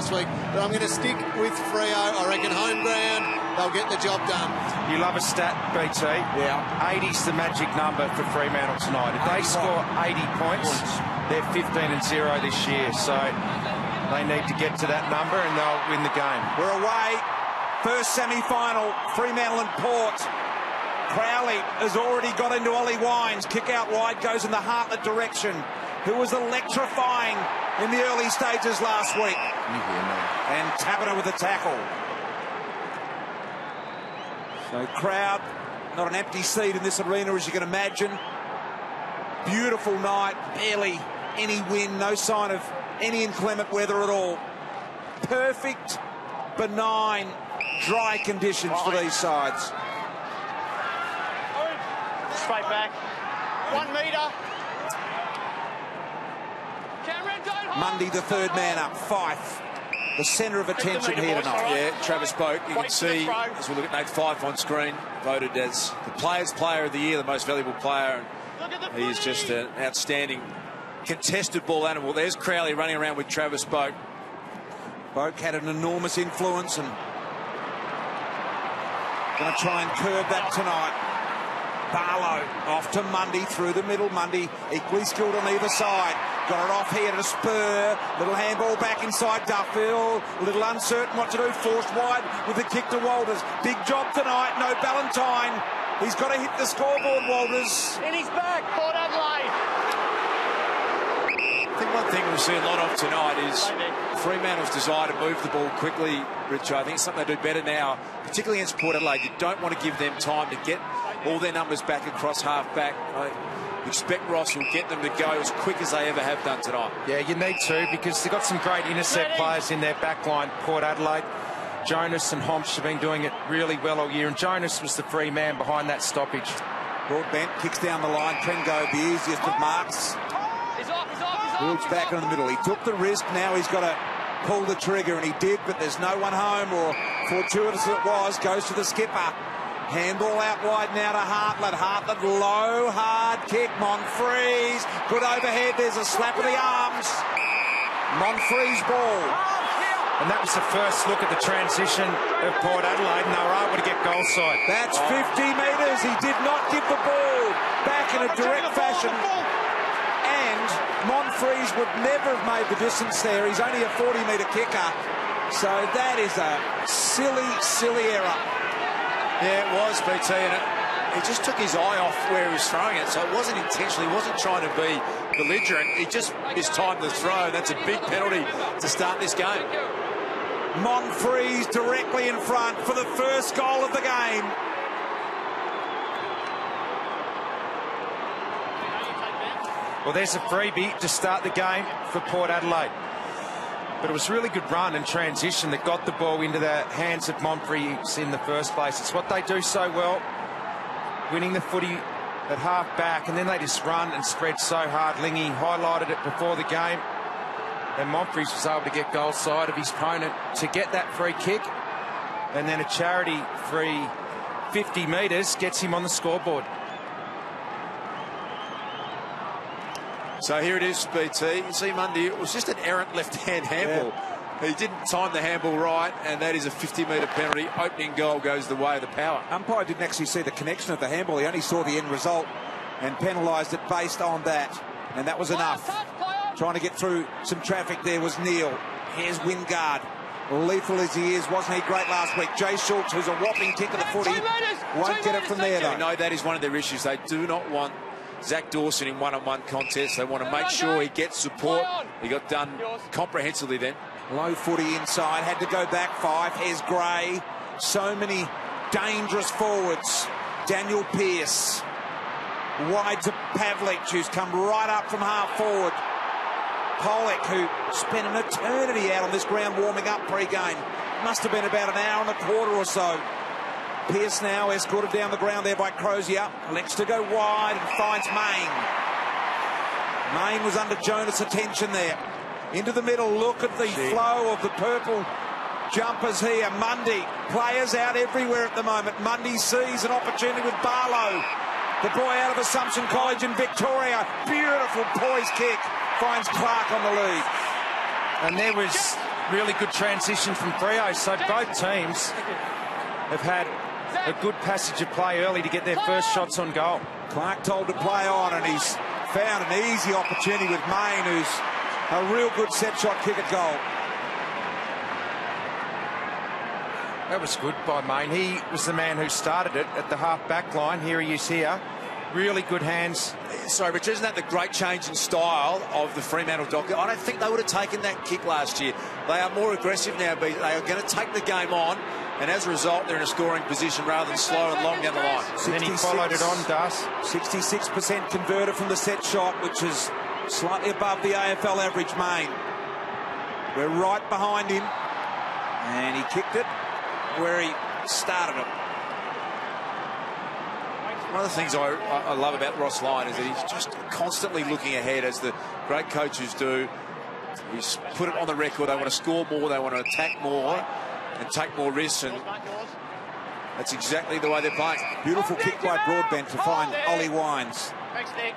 last week. But I'm going to stick with Freo. I reckon home ground, they'll get the job done. You love a stat, BT. Yeah. 80's the magic number for Fremantle tonight. If they score 80 points, they're 15-0 this year. So they need to get to that number and they'll win the game. We're away. First semi-final, Fremantle and Port. Crowley has already got into Ollie Wines. Kick out wide, goes in the Hartlett direction, who was electrifying in the early stages last week. And Tabata with a tackle. So crowd, not an empty seat in this arena, as you can imagine. Beautiful night, barely any wind, no sign of any inclement weather at all. Perfect, benign, dry conditions for these sides. Straight back. 1 metre. Mundy, the third man up. Fife, the centre of attention here tonight. Yeah, Travis Boak, you can see, as we look at Nate Fife on screen, voted as the Players' Player of the Year, the most valuable player. And he is just an outstanding contested ball animal. There's Crowley running around with Travis Boak. Boak had an enormous influence and going to try and curb that tonight. Barlow off to Mundy through the middle. Mundy equally skilled on either side. Got it off here to Spur. Little handball back inside Duffield. A little uncertain what to do. Forced wide with the kick to Walters. Big job tonight. No Ballantyne. He's got to hit the scoreboard, Walters. And he's back. Port Adelaide. I think one thing we'll see a lot of tonight is Fremantle's desire to move the ball quickly, Richard. I think it's something they do better now, particularly against Port Adelaide. You don't want to give them time to get all their numbers back across half-back. I expect Ross will get them to go as quick as they ever have done tonight. Yeah, you need to, because they've got some great intercept players in their back line. Port Adelaide, Jonas and Homsch have been doing it really well all year, and Jonas was the free man behind that stoppage. Broadbent kicks down the line. Prengo, the easiest of marks. Wilkes back in the middle. He took the risk. Now he's got to pull the trigger, and he did, but there's no one home, or fortuitous it was. Goes to the skipper. Handball out wide now to Hartlett. Hartlett, low, hard kick. Monfries, good overhead. There's a slap of the arms. Monfries ball. And that was the first look at the transition of Port Adelaide, and they were able to get goal side. That's 50 metres. He did not give the ball back in a direct fashion. And Monfries would never have made the distance there. He's only a 40-metre kicker. So that is a silly, silly error. Yeah, it was, BT, and he just took his eye off where he was throwing it, so it wasn't intentional. He wasn't trying to be belligerent. He just mistimed the throw. That's a big penalty to start this game. Monfries directly in front for the first goal of the game. Well, there's a freebie to start the game for Port Adelaide. But it was a really good run and transition that got the ball into the hands of Monfries in the first place. It's what they do so well, winning the footy at half-back, and then they just run and spread so hard. Lingy highlighted it before the game, and Monfries was able to get goal side of his opponent to get that free kick, and then a charity free 50 metres gets him on the scoreboard. So here it is, BT. You see Mundy, it was just an errant left-hand handball. Yeah. He didn't time the handball right, and that is a 50-metre penalty. Opening goal goes the way of the power. Umpire didn't actually see the connection of the handball. He only saw the end result and penalised it based on that. And that was enough. Trying to get through some traffic there was Neil. Here's Wingard. Lethal as he is, wasn't he great last week? Jay Schultz, who's a whopping kick of the footy, won't get it from there, though. No, that is one of their issues. They do not want Zach Dawson in one-on-one contests. They want to make sure he gets support. He got done comprehensively then. Low footy inside, had to go back 5. Here's Gray. So many dangerous forwards. Daniel Pearce. Wide to Pavlich, who's come right up from half forward. Pollock, who spent an eternity out on this ground warming up pre-game. Must have been about an hour and a quarter or so. Pearce now escorted down the ground there by Crozier. Elects to go wide and finds Main. Main was under Jonas' attention there. Into the middle, look at the flow of the purple jumpers here. Mundy, players out everywhere at the moment. Mundy sees an opportunity with Barlow. The boy out of Assumption College in Victoria. Beautiful poise kick. Finds Clark on the lead. And there was really good transition from Freo. So both teams have had a good passage of play early to get their first shots on goal. Clark told to play on, and he's found an easy opportunity with Main, who's a real good set shot kick at goal. That was good by Main. He was the man who started it at the half-back line. Here he is here. Really good hands. Sorry, Rich, isn't that the great change in style of the Fremantle Dockers? I don't think they would have taken that kick last year. They are more aggressive now. They are going to take the game on, and as a result, they're in a scoring position rather than slow and long down the line. And then he followed it on, Das. 66% converted from the set shot, which is slightly above the AFL average. Main. We're right behind him, and he kicked it where he started it. One of the things I love about Ross Lyon is that he's just constantly looking ahead, as the great coaches do. He's put it on the record. They want to score more, they want to attack more and take more risks, and that's exactly the way they're playing. Beautiful kick by Broadbent to find Ollie Wines. Thanks, Nick.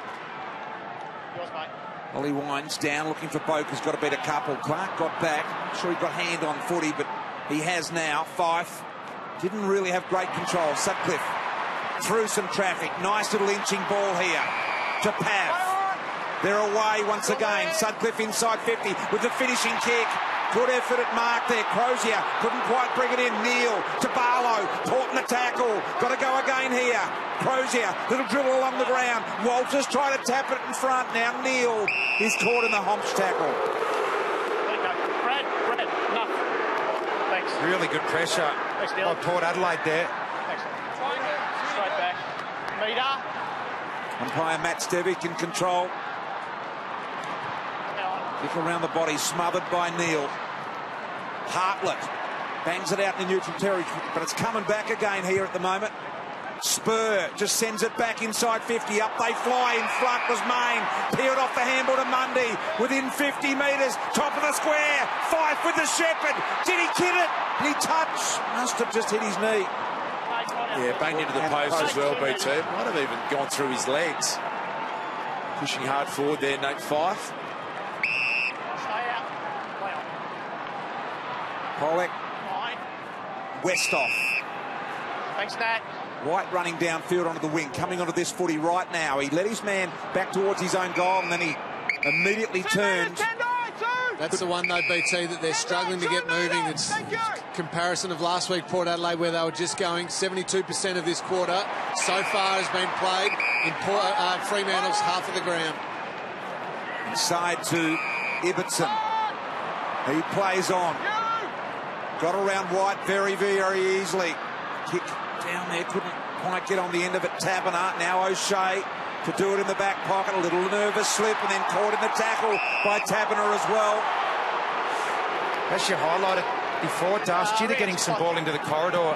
Yours, mate. Ollie Wines down, looking for Boak, has got to beat a couple. Clark got back. I'm sure he got hand on footy, but he has now. Fife didn't really have great control. Sutcliffe through some traffic. Nice little inching ball here to Pav. They're away once again. Sutcliffe inside 50 with the finishing kick. Good effort at mark there. Crozier couldn't quite bring it in. Neal to Barlow. Caught in the tackle. Got to go again here. Crozier, little dribble along the ground. Walters trying to tap it in front. Now Neal is caught in the Homps tackle. Brad, enough. Thanks. Really good pressure by Port Adelaide there. Excellent. Straight back. Meter. Umpire Matt Stevic in control. Kick around the body, smothered by Neal. Hartlett bangs it out in the neutral territory, but it's coming back again here at the moment. Spur just sends it back inside 50. Up they fly. In front was Main. Peeled off the handball to Mundy. Within 50 metres. Top of the square. Fife with the Shepherd. Did he hit it? Did he touch? Must have just hit his knee. Yeah, banged into the post as well, BT. Might have even gone through his legs. Pushing hard forward there, Nate Fife. Pollock. Westhoff. Thanks, Nat. White running downfield onto the wing, coming onto this footy right now. He led his man back towards his own goal, and then he immediately turned. That's the one, though, BT, that they're struggling to get moving. It's comparison of last week, Port Adelaide, where they were just going 72% of this quarter so far has been played in Fremantle's half of the ground. Inside to Ibbotson. He plays on. Got around White very, very easily. Kick down there, couldn't quite get on the end of it. Taberner, now O'Shea to do it in the back pocket. A little nervous slip, and then caught in the tackle by Taberner as well. As you highlighted before, Das, they're getting some ball into the corridor.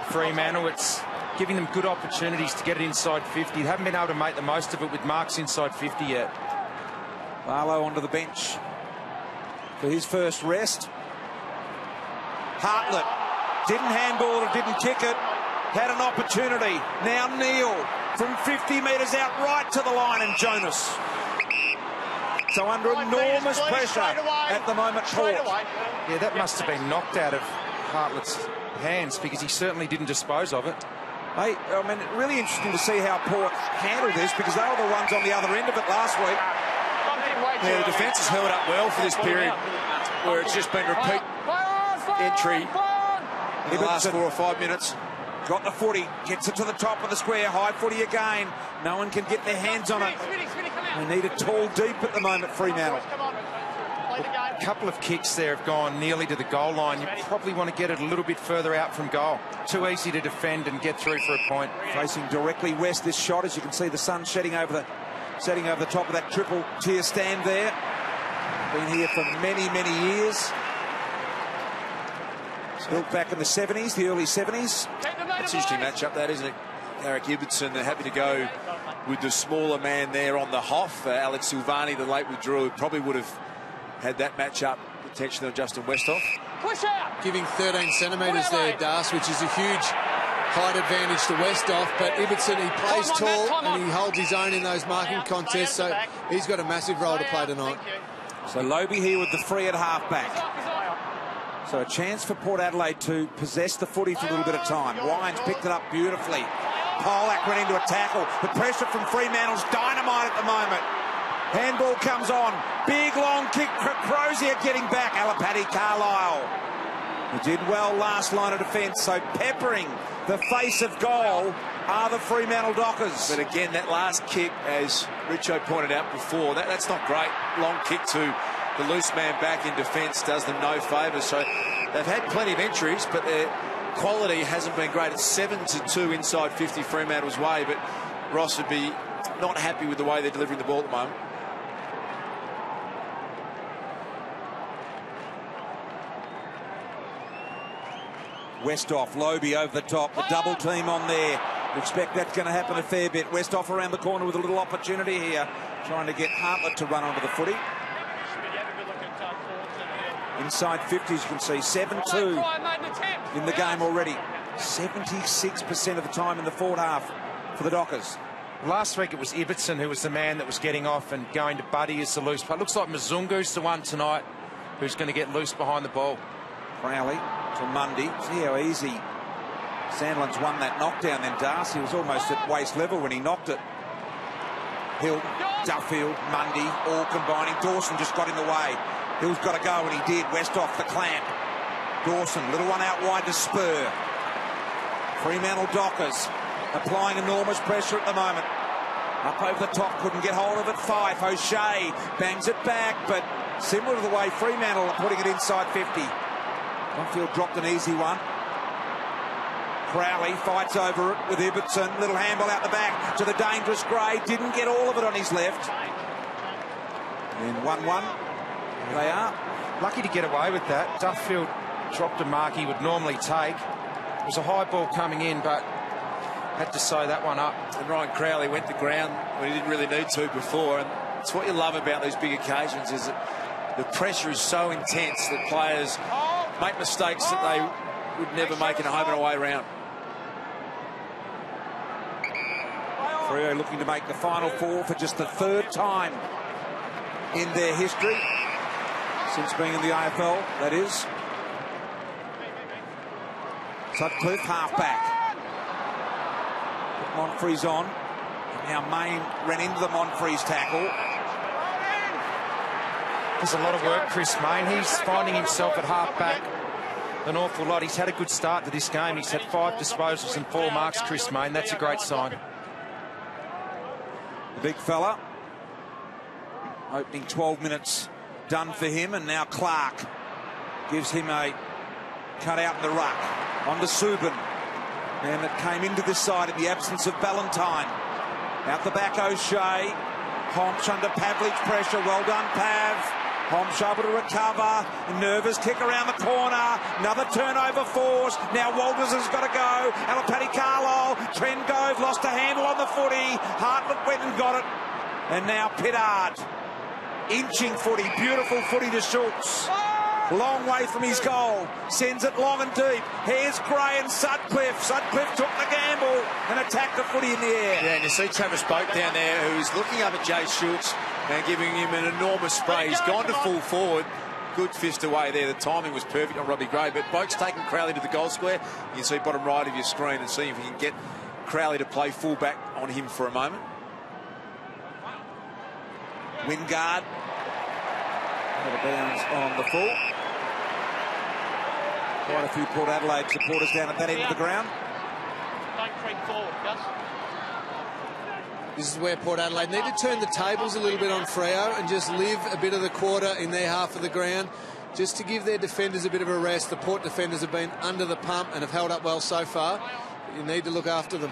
Fremantle, it's giving them good opportunities to get it inside 50. They haven't been able to make the most of it with marks inside 50 yet. Barlow onto the bench for his first rest. Hartlett didn't handball it, didn't kick it. Had an opportunity. Now Neal from 50 metres out right to the line, and Jonas. So under enormous pressure at the moment, Port. Yeah, that must have been knocked out of Hartlett's hands, because he certainly didn't dispose of it. Hey, I mean, really interesting to see how Port handled this, because they were the ones on the other end of it last week. Yeah, the defence has held up well for this period, where it's just been repeat entry in the last 4 or 5 minutes. Got the footy, gets it to the top of the square, high footy again. No one can get their hands on it. They need it tall deep at the moment, Fremantle. A couple of kicks there have gone nearly to the goal line. You probably want to get it a little bit further out from goal. Too easy to defend and get through for a point. Facing directly west, this shot, as you can see the sun setting over the top of that triple tier stand there. Been here for many, many years. Built back in the 70s, the early 70s. It's an interesting matchup, that, isn't it? Eric Ibbotson, they're happy to go with the smaller man there on the Hoff. Alex Silvani, the late withdrew, probably would have had that matchup potentially on Justin Westhoff. Push out. Giving 13 centimetres there, Das, which is a huge height advantage to Westhoff. But Ibbotson, he plays tall and he holds his own in those marking contests, so he's got a massive role to play tonight. So Lobe here with the free at half-back. So a chance for Port Adelaide to possess the footy for a little bit of time. Wines picked it up beautifully. Polak went into a tackle. The pressure from Fremantle's dynamite at the moment. Handball comes on. Big long kick. Crozier getting back. Alapati Carlisle. He did well last line of defence. So peppering the face of goal are the Fremantle Dockers. But again, that last kick, as Richo pointed out before, that's not great. Long kick to the loose man back in defence does them no favours. So they've had plenty of entries, but their quality hasn't been great. It's 7-2 inside 50 Fremantle's way, but Ross would be not happy with the way they're delivering the ball at the moment. Westhoff, Lobe over the top, the double team on there. We expect that's going to happen a fair bit. Westhoff around the corner with a little opportunity here, trying to get Hartlett to run onto the footy. Inside 50s, you can see 7-2 in the game already. 76% of the time in the forward half for the Dockers. Last week it was Ibbotson who was the man that was getting off and going to Buddy as the loose player. Looks like Mzungu's the one tonight who's going to get loose behind the ball. Crowley to Mundy. See how easy Sandlin's won that knockdown. Then Darcy was almost at waist level when he knocked it. Hill, Duffield, Mundy all combining. Dawson just got in the way. Hill's got to go, and he did. Westhoff the clamp. Dawson, little one out wide to Spur. Fremantle Dockers applying enormous pressure at the moment. Up over the top, couldn't get hold of it. Fife, O'Shea bangs it back, but similar to the way Fremantle are putting it inside 50. Duffield dropped an easy one. Crowley fights over it with Ibbotson. Little handball out the back to the dangerous Gray. Didn't get all of it on his left. And 1-1. They are. Lucky to get away with that. Duffield dropped a mark he would normally take. It was a high ball coming in, but had to sew that one up. And Ryan Crowley went to ground when he didn't really need to before. And it's what you love about these big occasions is that the pressure is so intense that players make mistakes that they would never make in a home and away round. Freo looking to make the final four for just the third time in their history. Since being in the AFL, that is. Sutcliffe, half-back. Monfries on. Now Main ran into the Monfries tackle. There's a lot of work, Chris Main. He's finding himself at half-back an awful lot. He's had a good start to this game. He's had 5 disposals and 4 marks, Chris Main. That's a great sign. The big fella. Opening 12 minutes done for him, and now Clark gives him a cut out in the ruck. On to Subin. And it came into this side in the absence of Ballantyne. Out the back, O'Shea. Homsch under Pavlic's pressure. Well done, Pav. Homsch able to recover. Nervous kick around the corner. Another turnover force. Now Walters has got to go. Alapati Carlisle. Trent Gove lost a handle on the footy. Hartlett went and got it. And now Pittard. Inching footy. Beautiful footy to Schultz. Long way from his goal. Sends it long and deep. Here's Gray and Sutcliffe. Sutcliffe took the gamble and attacked the footy in the air. Yeah, and you see Travis Boak down there who's looking up at Jay Schultz and giving him an enormous spray. He's gone to full forward. Good fist away there. The timing was perfect on Robbie Gray, but Boak's taking Crowley to the goal square. You can see bottom right of your screen and see if you can get Crowley to play full back on him for a moment. Wingard. Out of bounds on the full. Quite a few Port Adelaide supporters down at that end of the ground. Don't creep forward, Gus. This is where Port Adelaide need to turn the tables a little bit on Freo and just live a bit of the quarter in their half of the ground, just to give their defenders a bit of a rest. The Port defenders have been under the pump and have held up well so far. But you need to look after them.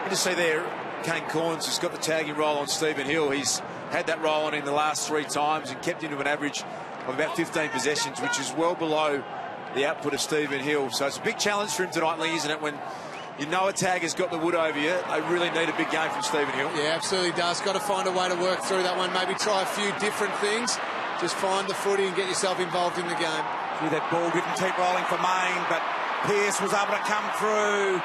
You just see there, Kane Corns has got the tagging roll on Stephen Hill. He's had that roll on in the last 3 times and kept him to an average of about 15 possessions, which is well below the output of Stephen Hill. So it's a big challenge for him tonight, Lee, isn't it? When you know a tag has got the wood over you, they really need a big game from Stephen Hill. Yeah, absolutely does. Got to find a way to work through that one. Maybe try a few different things. Just find the footy and get yourself involved in the game. See, that ball didn't keep rolling for Main, but Pearce was able to come through.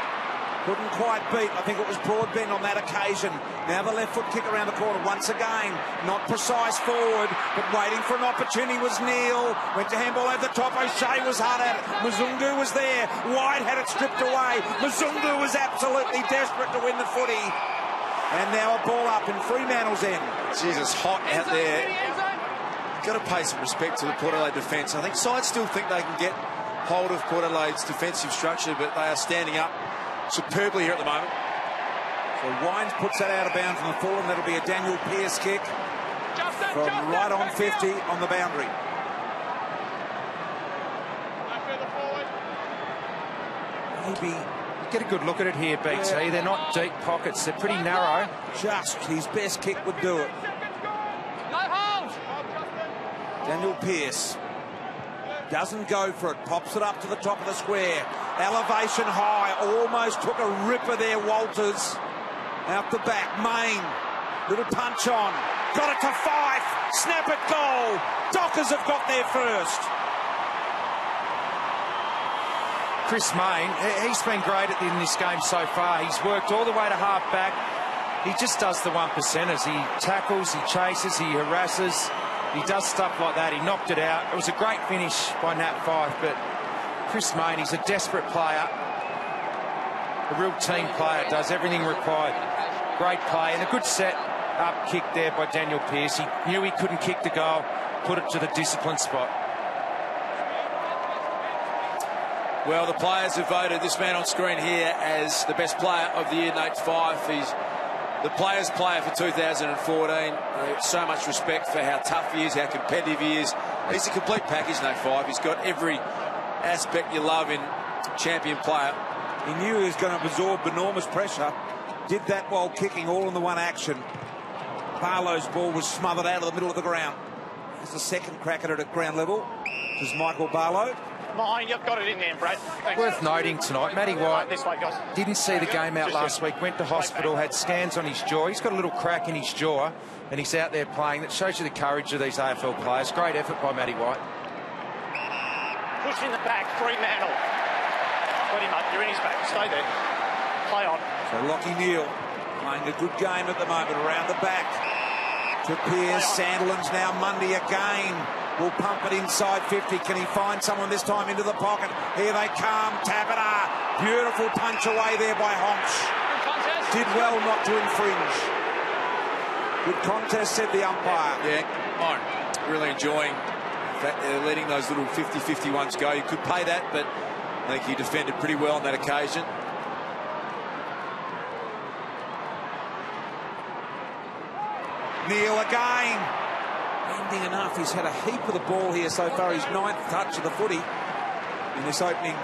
Couldn't quite beat. I think it was Broadbent on that occasion. Now the left foot kick around the corner once again. Not precise forward, but waiting for an opportunity was Neil. Went to handball over the top. O'Shea was hard at it. Muzungu was there. White had it stripped away. Muzungu was absolutely desperate to win the footy. And now a ball up in Fremantle's end. Jesus, hot out there. Got to pay some respect to the Port Adelaide defence. I think sides still think they can get hold of Port Adelaide's defensive structure, but they are standing up superbly here at the moment. So Wines puts that out of bounds from the full, and that'll be a Daniel Pearce kick from right on 50 on the boundary. Maybe Get a good look at it here, BT. They're not deep pockets. They're pretty narrow. just his best kick would do it. Daniel Pearce doesn't go for it. Pops it up to the top of the square. Elevation high. Almost took a ripper there, Walters. Out the back. Main. Little punch on. Got it to Fife. Snap it, goal. Dockers have got there first. Chris Main, he's been great in this game so far. He's worked all the way to half back. He just does the one percenters. He tackles, he chases, he harasses. He does stuff like that. He knocked it out. It was a great finish by Nat Fife, but Chris Main, he's a desperate player. A real team player, does everything required. Great play and a good set up kick there by Daniel Pearce. He knew he couldn't kick the goal, put it to the disciplined spot. Well, the players have voted this man on screen here as the best player of the year, Nate Fife. He's the players' player for 2014. So much respect for how tough he is, how competitive he is. He's a complete package, Nate Fife. He's got every aspect you love in champion player. He knew he was going to absorb enormous pressure. Did that while kicking, all in the one action. Barlow's ball was smothered out of the middle of the ground. There's the second crack at it at ground level. This is Michael Barlow. Mine, you've got it in there, Brad. Thanks. Worth noting tonight, Matty White This way, guys. didn't see the game out last week, went to hospital, had scans on his jaw. He's got a little crack in his jaw, and he's out there playing. That shows you the courage of these AFL players. Great effort by Matty White. Push in the back, Fremantle. Got him up, you're in his back. Stay there. Play on. So Lockie Neal playing a good game at the moment around the back. To Pearce, Sandilands now Mundy again. Will pump it inside 50. Can he find someone this time into the pocket? Here they come. Tabata. Beautiful punch away there by Honch. Did well not to infringe. Good contest, said the umpire. Yeah, I'm really enjoying the fact they're letting those little 50-51s go. You could play that, but I think he defended pretty well on that occasion. Neil again. Ending enough. He's had a heap of the ball here so far. His 9th touch of the footy in this opening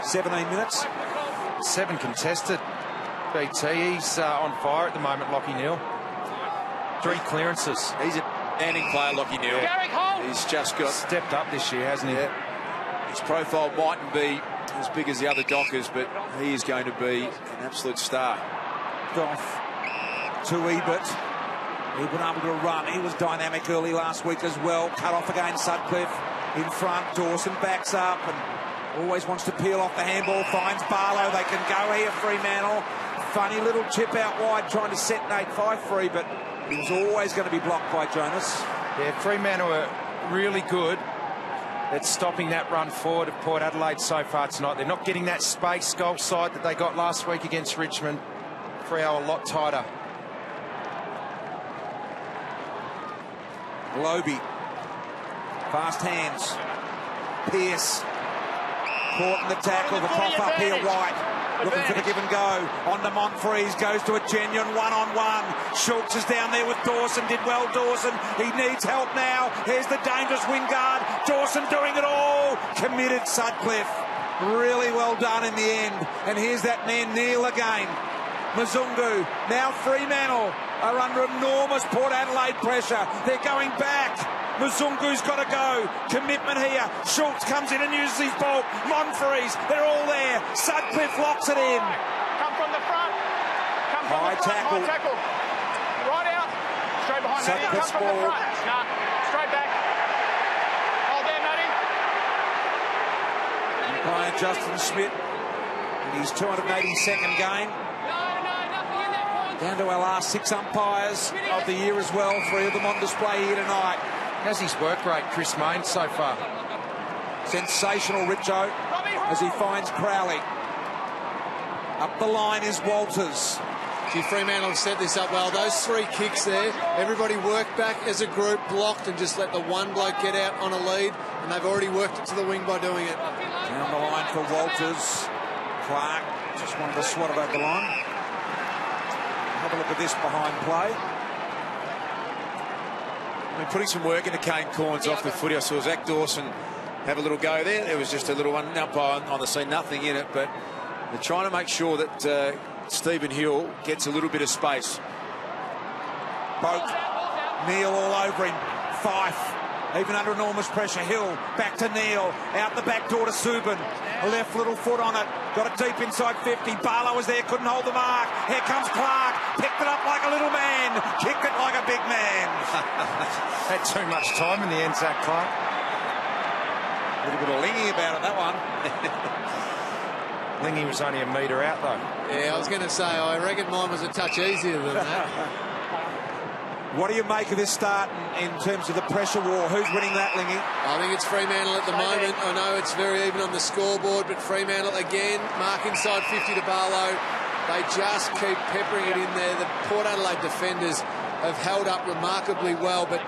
17 minutes. 7 contested. BT, he's on fire at the moment, Lockie Neal. 3 clearances. He's a standing player, Lockie Neal. He's just got Stepped up this year, hasn't he? Yeah. His profile mightn't be as big as the other Dockers, but he is going to be an absolute star. Off to Ebert. Ebert able to run. He was dynamic early last week as well. Cut off again, Sutcliffe in front. Dawson backs up and always wants to peel off the handball. Finds Barlow. They can go here, Fremantle. Funny little chip out wide trying to set Nate Fife free, but he was always going to be blocked by Jonas. Yeah, Fremantle are really good at stopping that run forward of Port Adelaide so far tonight. They're not getting that space goal side that they got last week against Richmond. Freo a lot tighter. Lobe. Fast hands. Pearce. Caught in the tackle. The cough up here, White. Looking for the give and go. On to Monfries. Goes to a genuine one-on-one. Schultz is down there with Dawson. Did well, Dawson. He needs help now. Here's the dangerous Wingard. Dawson doing it all. Committed Sutcliffe. Really well done in the end. And here's that man Neil again. Muzungu. Now Fremantle are under enormous Port Adelaide pressure. They're going back. Muzungu's got to go. Commitment here. Schultz comes in and uses his ball. Monfries, they're all there. Sutcliffe locks it in. Come from the front. Come from High the front. tackle. High tackle. Right out. Straight behind Matty. Come Sutcliffe's from the ball. front. Nah, straight back. Hold there, Matty. Umpire Justin Schmidt in his 282nd game. Down to our last 6 umpires of the year as well. 3 of them on display here tonight. How's his work rate, Chris Mayne, so far? Sensational, Richo, as he finds Crowley. Up the line is Walters. Gee, Fremantle have set this up well. Those 3 kicks there, everybody worked back as a group, blocked, and just let the one bloke get out on a lead, and they've already worked it to the wing by doing it. Down the line for Walters. Clark just wanted to swat it over the line. Have a look at this behind play. I mean, putting some work into Kane Corns off the footy. I saw Zach Dawson have a little go there. There was just a little one umpire on the scene, nothing in it, but they're trying to make sure that Stephen Hill gets a little bit of space. Boak, Neil all over him. Fife, even under enormous pressure. Hill, back to Neil. Out the back door to Subin. A left little foot on it. Got it deep inside 50. Barlow was there, couldn't hold the mark. Here comes Clark. Picked it up like a little man. Kicked it like a big man. Had too much time in the end, Zach Clark. A little bit of lingy about it, that one. Lingy was only a metre out, though. Yeah, I was going to say, I reckon mine was a touch easier than that. What do you make of this start in terms of the pressure war? Who's winning that, Lingy? I think it's Fremantle at the moment. I know it's very even on the scoreboard, but Fremantle again, mark inside 50 to Barlow. They just keep peppering it in there. The Port Adelaide defenders have held up remarkably well, but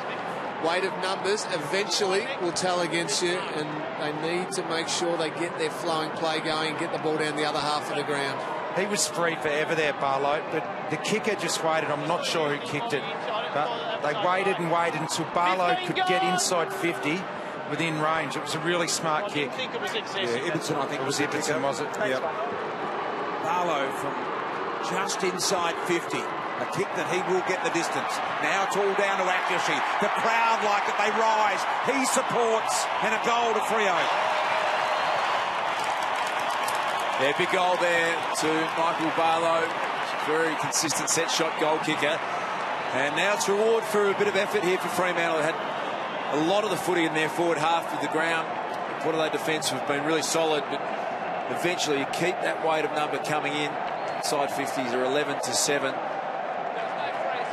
weight of numbers eventually will tell against you, and they need to make sure they get their flowing play going, get the ball down the other half of the ground. He was free forever there, Barlow, but the kicker just waited. I'm not sure who kicked it, but they waited and waited until Barlow could get inside 50 within range. It was a really smart kick. Yeah, Ibbotson, I think it was Ibbotson, was it? Yep. Barlow from just inside 50. A kick that he will get the distance. Now it's all down to accuracy. The crowd like it. They rise. He supports. And a goal to Freo. Yeah, big goal there to Michael Barlow. Very consistent set shot goal kicker. And now it's reward for a bit of effort here for Fremantle. They had a lot of the footy in their forward half of the ground. The Port Adelaide defence have been really solid, but eventually you keep that weight of number coming in. Side 50s are 11-7.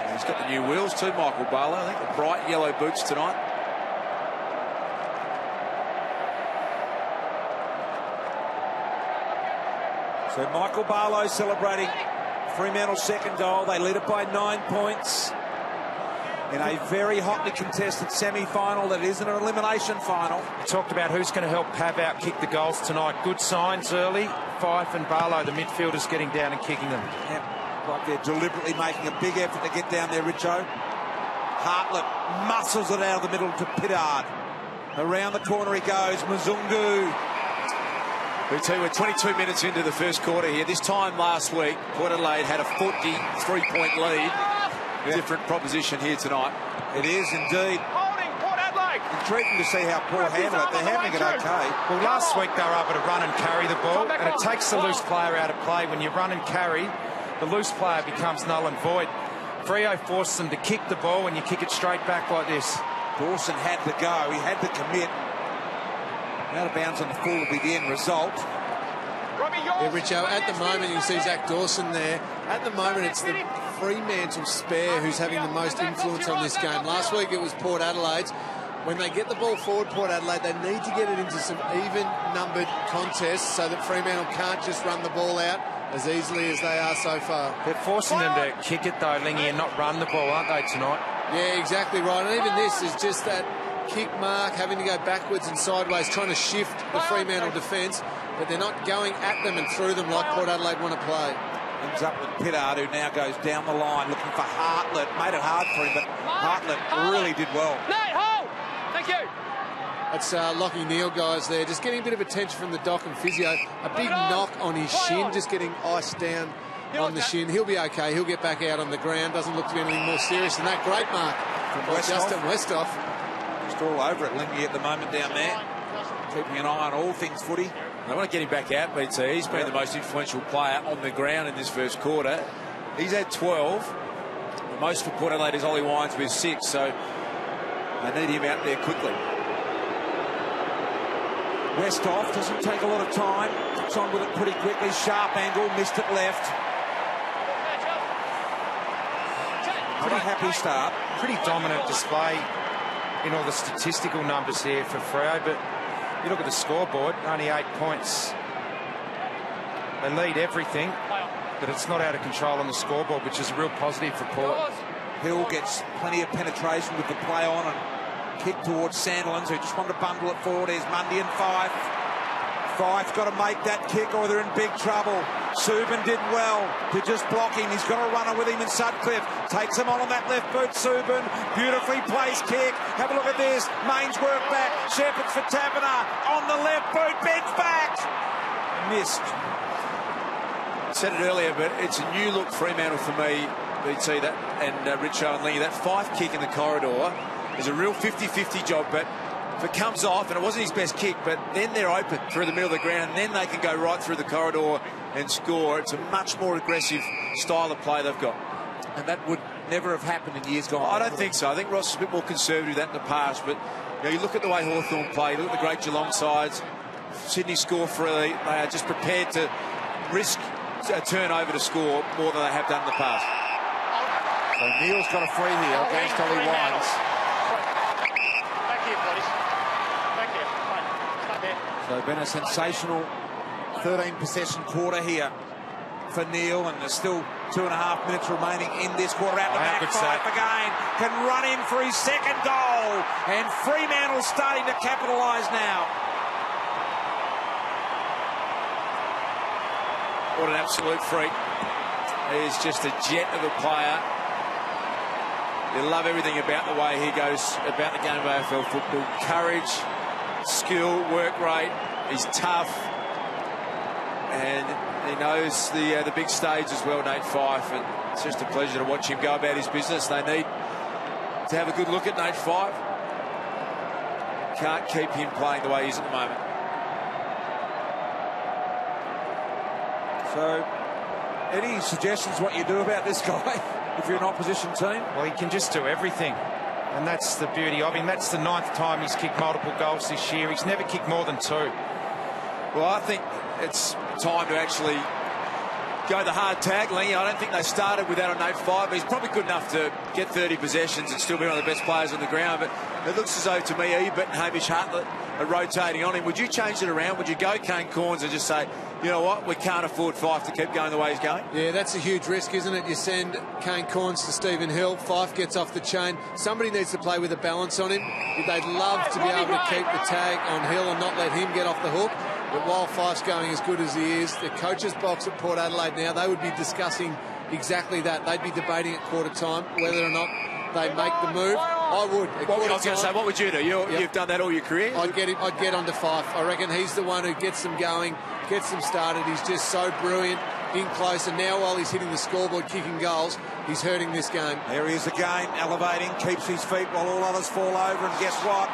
And he's got the new wheels too, Michael Barlow. I think the bright yellow boots tonight. So Michael Barlow celebrating Fremantle's second goal. They lead it by 9 points in a very hotly contested semi-final that isn't an elimination final. We talked about who's going to help Pav out kick the goals tonight. Good signs early. Fife and Barlow, the midfielders, getting down and kicking them. Yep. Like they're deliberately making a big effort to get down there, Richo. Hartlett muscles it out of the middle to Pittard. Around the corner he goes. Mzungu. We tell you, we're 22 minutes into the first quarter here. This time last week, Port Adelaide had a 43-point lead. Yeah. Different proposition here tonight. It is indeed. Holding Port Adelaide. Intriguing to see how Port handle it. They're handling it okay. Well, last week they were able to run and carry the ball, and it takes the loose player out of play. When you run and carry, the loose player becomes null and void. Freo forced them to kick the ball, and you kick it straight back like this. Dawson had to go. He had to commit. Out of bounds on the full will be the end result. Yeah, Richo, at the moment you see Zach Dawson there. At the moment it's the Fremantle spare who's having the most influence on this game. Last week it was Port Adelaide's. When they get the ball forward, Port Adelaide, they need to get it into some even-numbered contests so that Fremantle can't just run the ball out as easily as they are so far. They're forcing them to kick it though, Lingy, and not run the ball, aren't they, tonight? Yeah, exactly right. And even this is just that kick mark, having to go backwards and sideways, trying to shift the Fremantle defence, but they're not going at them and through them like Port Adelaide want to play. Ends up with Pittard, who now goes down the line looking for Hartlett. Made it hard for him, but Hartlett really did well. Thank you. That's Lockie Neal, guys, there. Just getting a bit of attention from the doc and physio. A big knock on his shin, just getting iced down on the shin. He'll be okay. He'll get back out on the ground. Doesn't look to be anything more serious than that. Great mark from Justin Westhoff. Just all over it, Lingy, at the moment down there. Keeping an eye on all things footy. They want to get him back out, BT. He's been the most influential player on the ground in this first quarter. He's had 12. The most for Port Adelaide is Ollie Wines with 6, so they need him out there quickly. Westhoff doesn't take a lot of time. gets on with it pretty quickly. Sharp angle, missed it left. Pretty happy start. Pretty dominant display in all the statistical numbers here for Freo, but you look at the scoreboard, only 8 points. They lead everything, but it's not out of control on the scoreboard, which is a real positive for Port. Hill gets plenty of penetration with the play on and kick towards Sandilands, who just wanted to bundle it forward. There's Mundy and Fife. Fife's got to make that kick or they're in big trouble. Subin did well to just block him. He's got a runner with him in Sutcliffe. Takes him on that left boot, Subin. Beautifully placed kick. Have a look at this. Main's work back. Shepherd's for Taverner. On the left boot, bends back. Missed. I said it earlier, but it's a new look Fremantle for me, BT, that, and Richo and Lee. That Fife kick in the corridor is a real 50-50 job, but if it comes off, and it wasn't his best kick, but then they're open through the middle of the ground, and then they can go right through the corridor and score. It's a much more aggressive style of play they've got. And that would never have happened in years gone. I don't think so. I think Ross is a bit more conservative than that in the past, but you look at the way Hawthorn play, look at the great Geelong sides. Sydney score freely. They are just prepared to risk a turnover to score more than they have done in the past. So Neil's got a free here against Ollie Wines. Back here, please. Back here. Start there. So been a sensational 13 possession quarter here for Neil, and there's still 2.5 minutes remaining in this quarter. Out the back, Fife again can run in for his second goal, and Fremantle starting to capitalise now. What an absolute freak. He's just a jet of a player. You love everything about the way he goes about the game of AFL football. Courage, skill, work rate. He's tough. And he knows the big stage as well, Nate Fife. And it's just a pleasure to watch him go about his business. They need to have a good look at Nate Fife. Can't keep him playing the way he is at the moment. So, any suggestions what you do about this guy if you're an opposition team? Well, he can just do everything, and that's the beauty of him. That's the 9th time he's kicked multiple goals this year. He's never kicked more than 2. Well, I think it's time to actually go the hard tackling. I don't think they started without a Nate Fife, but he's probably good enough to get 30 possessions and still be one of the best players on the ground. But it looks as though, to me, Ebert and Hamish Hartlett are rotating on him. Would you change it around? Would you go Kane Corns and just say, you know what, we can't afford Fife to keep going the way he's going? Yeah, that's a huge risk, isn't it? You send Kane Corns to Stephen Hill, Fife gets off the chain. Somebody needs to play with a balance on him. They'd love to be able to keep the tag on Hill and not let him get off the hook. But while Fife's going as good as he is, the coach's box at Port Adelaide now, they would be discussing exactly that. They'd be debating at quarter time whether or not they make the move. I would. I was going to say, what would you do? You've done that all your career? I'd get onto Fife. I reckon he's the one who gets them going, gets them started. He's just so brilliant in close, and now while he's hitting the scoreboard, kicking goals, he's hurting this game. There he is again, elevating, keeps his feet while all others fall over, and guess what?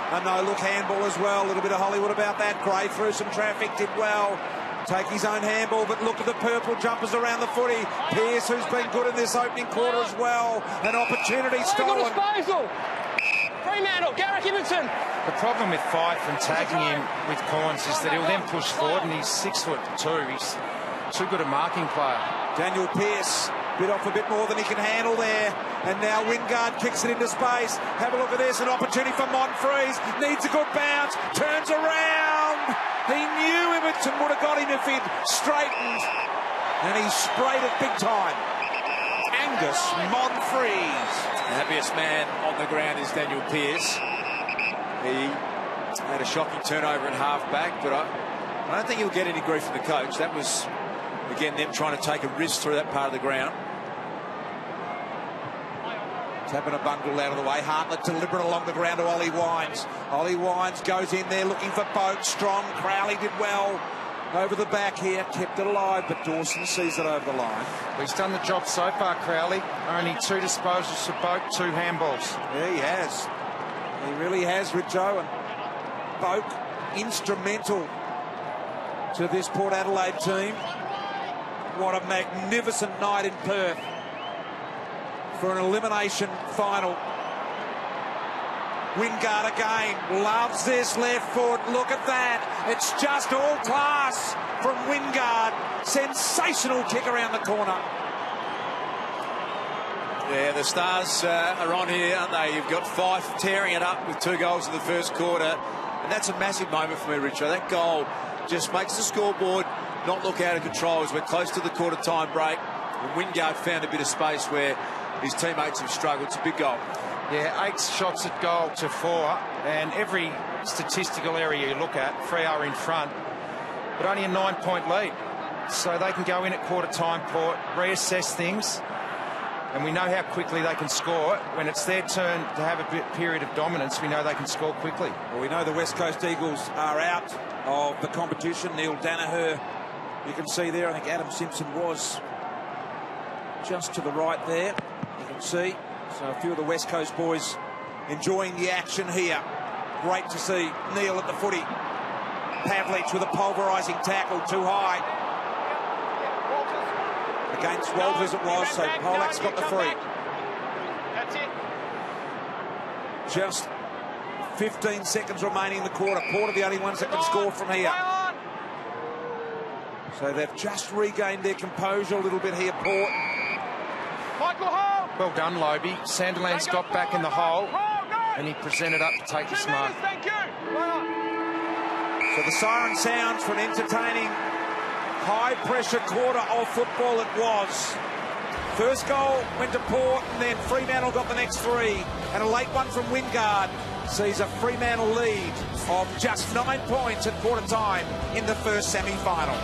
A no-look handball as well. A little bit of Hollywood about that. Gray through some traffic, did well. Take his own handball, but look at the purple jumpers around the footy. Pearce, who's been good in this opening quarter as well. An opportunity stolen. Disposal. Fremantle, Garrick Ibbotson. The problem with Fife and tagging him with Corns is that he'll then push forward, and he's 6'2". He's too good a marking player. Daniel Pearce bit off a bit more than he can handle there, and now Wingard kicks it into space. Have a look at this, an opportunity for Monfries. Needs a good bounce, turns around. He knew Ibbotson would have got him if he'd straightened, and he sprayed it big time. Angus Monfries. The happiest man on the ground is Daniel Pearce. He had a shocking turnover at half-back, but I don't think he'll get any grief from the coach. That was, again, them trying to take a risk through that part of the ground. Tapping a bundle out of the way. Hartlett deliberate along the ground to Ollie Wines. Ollie Wines goes in there looking for Boak. Strong. Crowley did well over the back here. Kept it alive, but Dawson sees it over the line. He's done the job so far, Crowley. Only 2 disposals for Boak, 2 handballs. Yeah, he has. He really has, Richo. And Boak instrumental to this Port Adelaide team. What a magnificent night in Perth for an elimination final Wingard again, loves this left foot. Look at that. It's just all class from Wingard. Sensational kick around the corner. Yeah, the Stars are on here, aren't they? You've got Fife tearing it up with 2 goals in the first quarter. And that's a massive moment for me, Richard. That goal just makes the scoreboard not look out of control as we're close to the quarter-time break. And Wingard found a bit of space where his teammates have struggled. It's a big goal. Yeah, 8 shots at goal to 4, and every statistical area you look at, Freo are in front, but only a 9-point lead. So they can go in at quarter-time, Port, reassess things, and we know how quickly they can score. When it's their turn to have a period of dominance, we know they can score quickly. Well, we know the West Coast Eagles are out of the competition. Neil Danaher, you can see there, I think Adam Simpson was just to the right there. You can see. So a few of the West Coast boys enjoying the action here. Great to see Neil at the footy. Pavlich with a pulverising tackle, too high. Against Walters it was, so Polak's got the free. That's it. Just 15 seconds remaining in the quarter. Port are the only ones that can score from here. So they've just regained their composure a little bit here, Port. Michael Hall. Well done, Lobie. Sandilands got back in the hole, and he presented up to take the mark. Thank you. So the siren sounds for an entertaining, high-pressure quarter of football it was. First goal went to Port, and then Fremantle got the next 3. And a late one from Wingard sees a Fremantle lead of just 9 points at quarter time in the first semi-final.